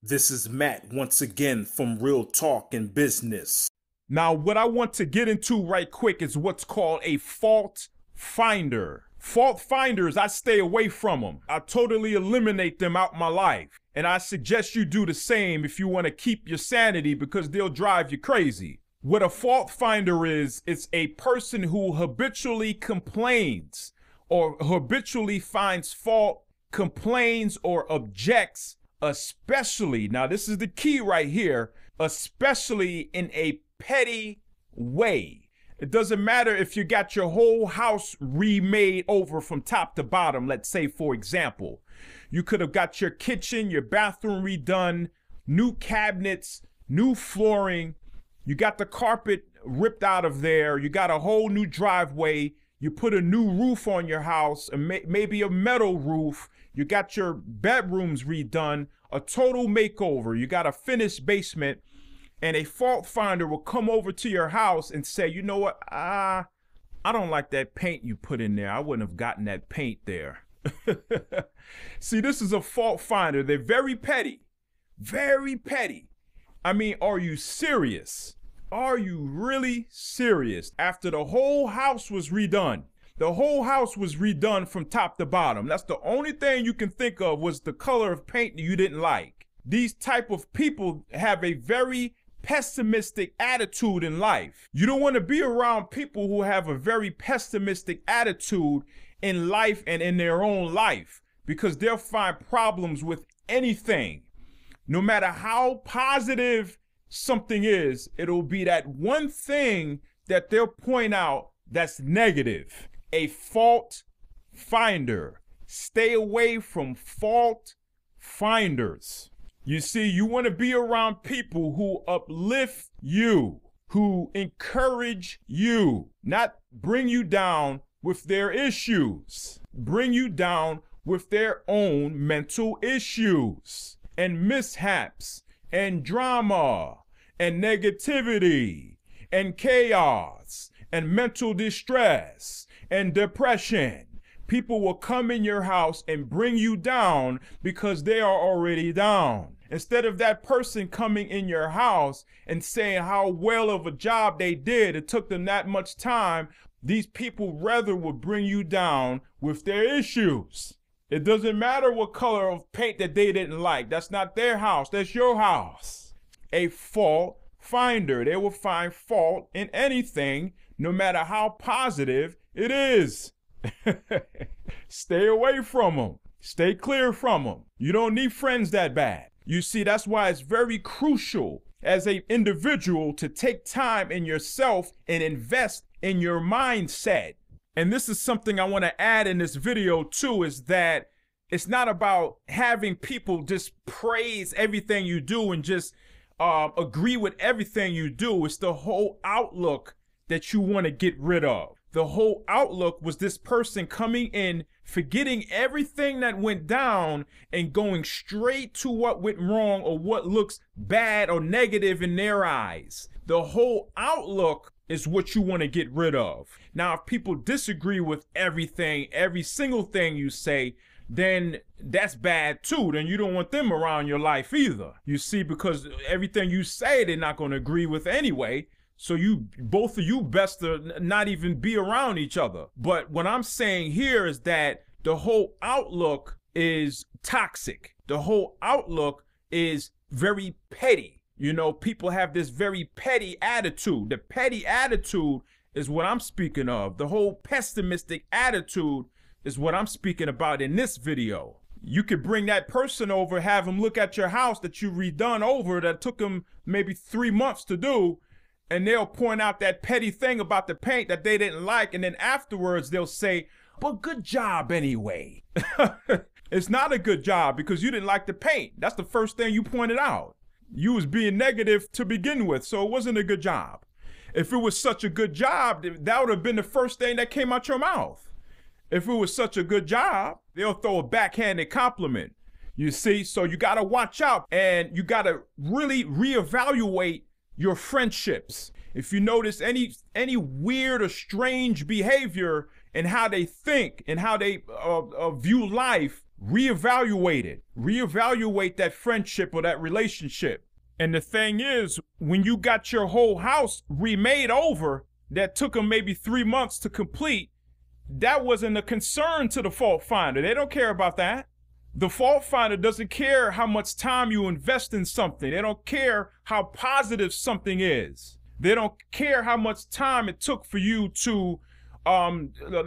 This is Matt once again from Real Talk and Business. Now, what I want to get into right quick is what's called a fault finder. Fault finders, I stay away from them. I totally eliminate them out my life. And I suggest you do the same if you want to keep your sanity, because they'll drive you crazy. What a fault finder is, it's a person who habitually complains or habitually finds fault, complains or objects, especially, now this is the key right here, especially in a petty way. It doesn't matter if you got your whole house remade over from top to bottom. Let's say, for example, you could have got your kitchen, your bathroom redone, new cabinets, new flooring. You got the carpet ripped out of there. You got a whole new driveway. You put a new roof on your house, maybe a metal roof. You got your bedrooms redone, a total makeover. You got a finished basement. And a fault finder will come over to your house and say, you know what, I don't like that paint you put in there. I wouldn't have gotten that paint there. See, this is a fault finder. They're very petty, very petty. I mean, are you serious? Are you really serious? After the whole house was redone, the whole house was redone from top to bottom. That's the only thing you can think of was the color of paint that you didn't like. These type of people have a very pessimistic attitude in life. You don't want to be around people who have a very pessimistic attitude in life and in their own life, because they'll find problems with anything. No matter how positive something is, it'll be that one thing that they'll point out that's negative. A fault finder. Stay away from fault finders. You see, you want to be around people who uplift you, who encourage you, not bring you down with their issues, bring you down with their own mental issues and mishaps and drama and negativity and chaos and mental distress and depression. People will come in your house and bring you down because they are already down. Instead of that person coming in your house and saying how well of a job they did, it took them that much time, these people rather would bring you down with their issues. It doesn't matter what color of paint that they didn't like. That's not their house, that's your house. A fault finder. They will find fault in anything, no matter how positive it is. Stay away from them. Stay clear from them. You don't need friends that bad. You see, that's why it's very crucial as an individual to take time in yourself and invest in your mindset. And this is something I want to add in this video too, is that it's not about having people just praise everything you do and just agree with everything you do. It's the whole outlook that you want to get rid of. The whole outlook was this person coming in, forgetting everything that went down and going straight to what went wrong or what looks bad or negative in their eyes. The whole outlook is what you want to get rid of. Now, if people disagree with everything, every single thing you say, then that's bad too. Then you don't want them around your life either. You see, because everything you say, they're not going to agree with anyway. So both of you best to not even be around each other. But what I'm saying here is that the whole outlook is toxic. The whole outlook is very petty. You know, people have this very petty attitude. The petty attitude is what I'm speaking of. The whole pessimistic attitude is what I'm speaking about in this video. You could bring that person over, have them look at your house that you redone over that took them maybe 3 months to do, and they'll point out that petty thing about the paint that they didn't like, and then afterwards they'll say, but good job anyway. It's not a good job because you didn't like the paint. That's the first thing you pointed out. You was being negative to begin with, so it wasn't a good job. If it was such a good job, that would have been the first thing that came out your mouth. If it was such a good job, they'll throw a backhanded compliment. You see, so you gotta watch out and you gotta really reevaluate your friendships. If you notice any weird or strange behavior in how they think and how they view life, reevaluate it. Reevaluate that friendship or that relationship. And the thing is, when you got your whole house remade over, that took them maybe 3 months to complete, that wasn't a concern to the fault finder. They don't care about that. The fault finder doesn't care how much time you invest in something. They don't care how positive something is. They don't care how much time it took for you to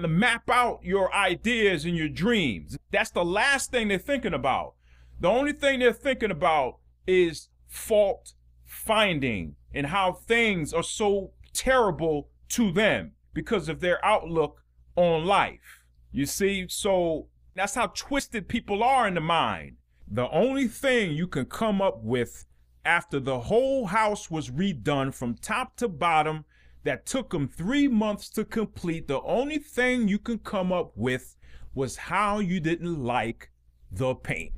map out your ideas and your dreams. That's the last thing they're thinking about. The only thing they're thinking about is fault finding and how things are so terrible to them because of their outlook on life. You see, so that's how twisted people are in the mind. The only thing you can come up with after the whole house was redone from top to bottom, that took them 3 months to complete, the only thing you can come up with was how you didn't like the paint.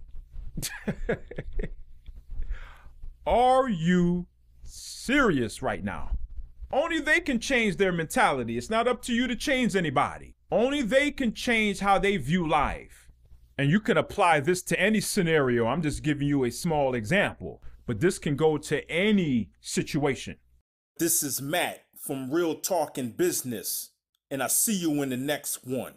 Are you serious right now? Only they can change their mentality. It's not up to you to change anybody. Only they can change how they view life. And you can apply this to any scenario. I'm just giving you a small example, but this can go to any situation. This is Matt from Real Talk in Business, and I see you in the next one.